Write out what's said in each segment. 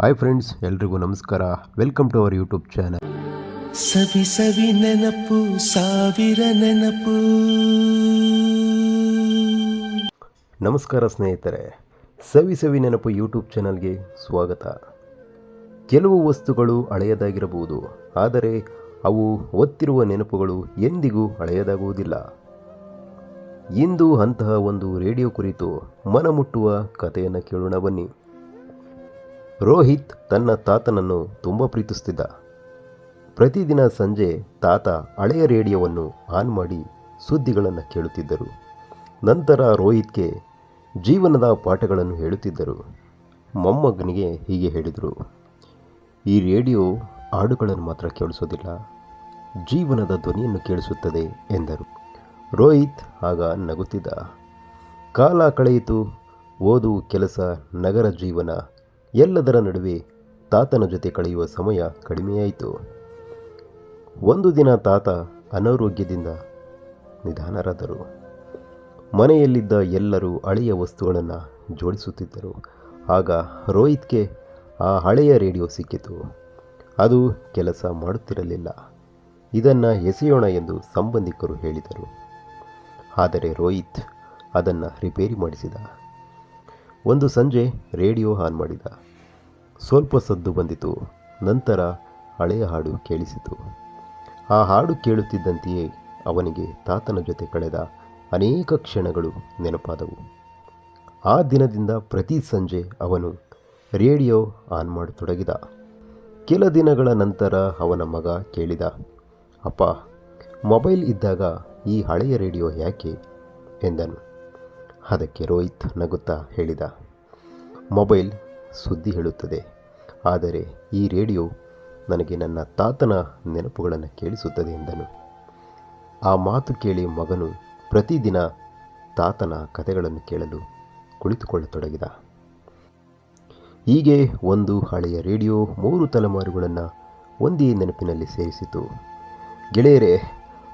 Hi friends, ಎಲ್ರಿಗೂ ನಮಸ್ಕಾರ. Welcome to our YouTube channel. ಸವಿ ಸವಿ ನೆನಪು ಸಾವಿರ ನೆನಪು. ನಮಸ್ಕಾರ ಸ್ನೇಹಿತರೆ, ಸವಿ ಸವಿ ನೆನಪು ಯೂಟ್ಯೂಬ್ ಚಾನಲ್ಗೆ ಸ್ವಾಗತ. ಕೆಲವು ವಸ್ತುಗಳು ಹಳೆಯದಾಗಿರಬಹುದು, ಆದರೆ ಅವು ಒತ್ತಿರುವ ನೆನಪುಗಳು ಎಂದಿಗೂ ಹಳೆಯದಾಗುವುದಿಲ್ಲ. ಇಂದು ಅಂತಹ ಒಂದು ರೇಡಿಯೋ ಕುರಿತು ಮನಮುಟ್ಟುವ ಕಥೆಯನ್ನು ಕೇಳೋಣ ಬನ್ನಿ. ರೋಹಿತ್ ತನ್ನ ತಾತನನ್ನು ತುಂಬ ಪ್ರೀತಿಸ್ತಿದ್ದ. ಪ್ರತಿದಿನ ಸಂಜೆ ತಾತ ಹಳೆಯ ರೇಡಿಯೋವನ್ನು ಆನ್ ಮಾಡಿ ಸುದ್ದಿಗಳನ್ನು ಕೇಳುತ್ತಿದ್ದರು. ನಂತರ ರೋಹಿತ್ಗೆ ಜೀವನದ ಪಾಠಗಳನ್ನು ಹೇಳುತ್ತಿದ್ದರು. ಮೊಮ್ಮಗನಿಗೆ ಹೀಗೆ ಹೇಳಿದರು, ಈ ರೇಡಿಯೋ ಹಾಡುಗಳನ್ನು ಮಾತ್ರ ಕೇಳಿಸೋದಿಲ್ಲ, ಜೀವನದ ಧ್ವನಿಯನ್ನು ಕೇಳಿಸುತ್ತದೆ ಎಂದರು. ರೋಹಿತ್ ಆಗ ನಗುತ್ತಿದ್ದ. ಕಾಲ ಕಳೆಯಿತು. ಓದು, ಕೆಲಸ, ನಗರ ಜೀವನ ಎಲ್ಲದರ ನಡುವೆ ತಾತನ ಜೊತೆ ಕಳೆಯುವ ಸಮಯ ಕಡಿಮೆಯಾಯಿತು. ಒಂದು ದಿನ ತಾತ ಅನಾರೋಗ್ಯದಿಂದ ನಿಧನರಾದರು. ಮನೆಯಲ್ಲಿದ್ದ ಎಲ್ಲರೂ ಹಳೆಯ ವಸ್ತುಗಳನ್ನು ಜೋಡಿಸುತ್ತಿದ್ದರು. ಆಗ ರೋಹಿತ್ಗೆ ಆ ಹಳೆಯ ರೇಡಿಯೋ ಸಿಕ್ಕಿತು. ಅದು ಕೆಲಸ ಮಾಡುತ್ತಿರಲಿಲ್ಲ. ಇದನ್ನು ಎಸೆಯೋಣ ಎಂದು ಸಂಬಂಧಿಕರು ಹೇಳಿದರು. ಆದರೆ ರೋಹಿತ್ ಅದನ್ನು ರಿಪೇರಿ ಮಾಡಿಸಿದ. ಒಂದು ಸಂಜೆ ರೇಡಿಯೋ ಆನ್ ಮಾಡಿದ. ಸ್ವಲ್ಪ ಸದ್ದು ಬಂದಿತು. ನಂತರ ಹಳೆಯ ಹಾಡು ಕೇಳಿಸಿತು. ಆ ಹಾಡು ಕೇಳುತ್ತಿದ್ದಂತೆಯೇ ಅವನಿಗೆ ತಾತನ ಜೊತೆ ಕಳೆದ ಅನೇಕ ಕ್ಷಣಗಳು ನೆನಪಾದವು. ಆ ದಿನದಿಂದ ಪ್ರತಿ ಸಂಜೆ ಅವನು ರೇಡಿಯೋ ಆನ್ ಮಾಡತೊಡಗಿದ. ಕೆಲ ದಿನಗಳ ನಂತರ ಅವನ ಮಗ ಕೇಳಿದ, ಅಪ್ಪ, ಮೊಬೈಲ್ ಇದ್ದಾಗ ಈ ಹಳೆಯ ರೇಡಿಯೋ ಯಾಕೆ ಎಂದನು. ಅದಕ್ಕೆ ರೋಹಿತ್ ನಗುತ್ತಾ ಹೇಳಿದ, ಮೊಬೈಲ್ ಸುದ್ದಿ ಹೇಳುತ್ತದೆ, ಆದರೆ ಈ ರೇಡಿಯೋ ನನಗೆ ನನ್ನ ತಾತನ ನೆನಪುಗಳನ್ನು ಕೇಳಿಸುತ್ತದೆ ಎಂದನು. ಆ ಮಾತು ಕೇಳಿ ಮಗನು ಪ್ರತಿದಿನ ತಾತನ ಕಥೆಗಳನ್ನು ಕೇಳಲು ಕುಳಿತುಕೊಳ್ಳತೊಡಗಿದ. ಹೀಗೆ ಒಂದು ಹಳೆಯ ರೇಡಿಯೋ 3 ತಲೆಮಾರುಗಳನ್ನು ಒಂದೇ ನೆನಪಿನಲ್ಲಿ ಸೇರಿಸಿತು. ಗೆಳೆಯರೇ,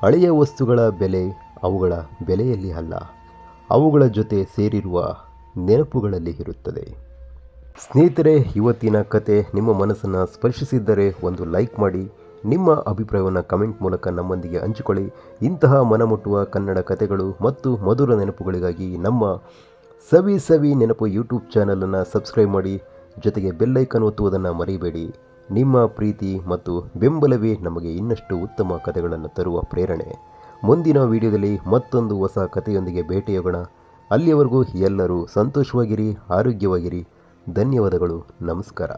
ಹಳೆಯ ವಸ್ತುಗಳ ಬೆಲೆ ಅವುಗಳ ಬೆಲೆಯಲ್ಲಿ ಅಲ್ಲ, ಅವುಗಳ ಜೊತೆ ಸೇರಿರುವ ನೆನಪುಗಳಲ್ಲಿ ಇರುತ್ತದೆ. ಸ್ನೇಹಿತರೆ, ಇವತ್ತಿನ ಕತೆ ನಿಮ್ಮ ಮನಸ್ಸನ್ನು ಸ್ಪರ್ಶಿಸಿದ್ದರೆ ಒಂದು ಲೈಕ್ ಮಾಡಿ, ನಿಮ್ಮ ಅಭಿಪ್ರಾಯವನ್ನು ಕಮೆಂಟ್ ಮೂಲಕ ನಮ್ಮೊಂದಿಗೆ ಹಂಚಿಕೊಳ್ಳಿ. ಇಂತಹ ಮನಮುಟ್ಟುವ ಕನ್ನಡ ಕತೆಗಳು ಮತ್ತು ಮಧುರ ನೆನಪುಗಳಿಗಾಗಿ ನಮ್ಮ ಸವಿ ಸವಿ ನೆನಪು ಯೂಟ್ಯೂಬ್ ಚಾನಲನ್ನು ಸಬ್ಸ್ಕ್ರೈಬ್ ಮಾಡಿ, ಜೊತೆಗೆ ಬೆಲ್ಲೈಕನ್ ಒತ್ತುವುದನ್ನು ಮರಿಬೇಡಿ. ನಿಮ್ಮ ಪ್ರೀತಿ ಮತ್ತು ಬೆಂಬಲವೇ ನಮಗೆ ಇನ್ನಷ್ಟು ಉತ್ತಮ ಕಥೆಗಳನ್ನು ತರುವ ಪ್ರೇರಣೆ. ಮುಂದಿನ ವಿಡಿಯೋದಲ್ಲಿ ಮತ್ತೊಂದು ಹೊಸ ಕಥೆಯೊಂದಿಗೆ ಭೇಟಿಯಾಗೋಣ. ಅಲ್ಲಿಯವರೆಗೂ ಎಲ್ಲರೂ ಸಂತೋಷವಾಗಿರಿ, ಆರೋಗ್ಯವಾಗಿರಿ. ಧನ್ಯವಾದಗಳು. ನಮಸ್ಕಾರ.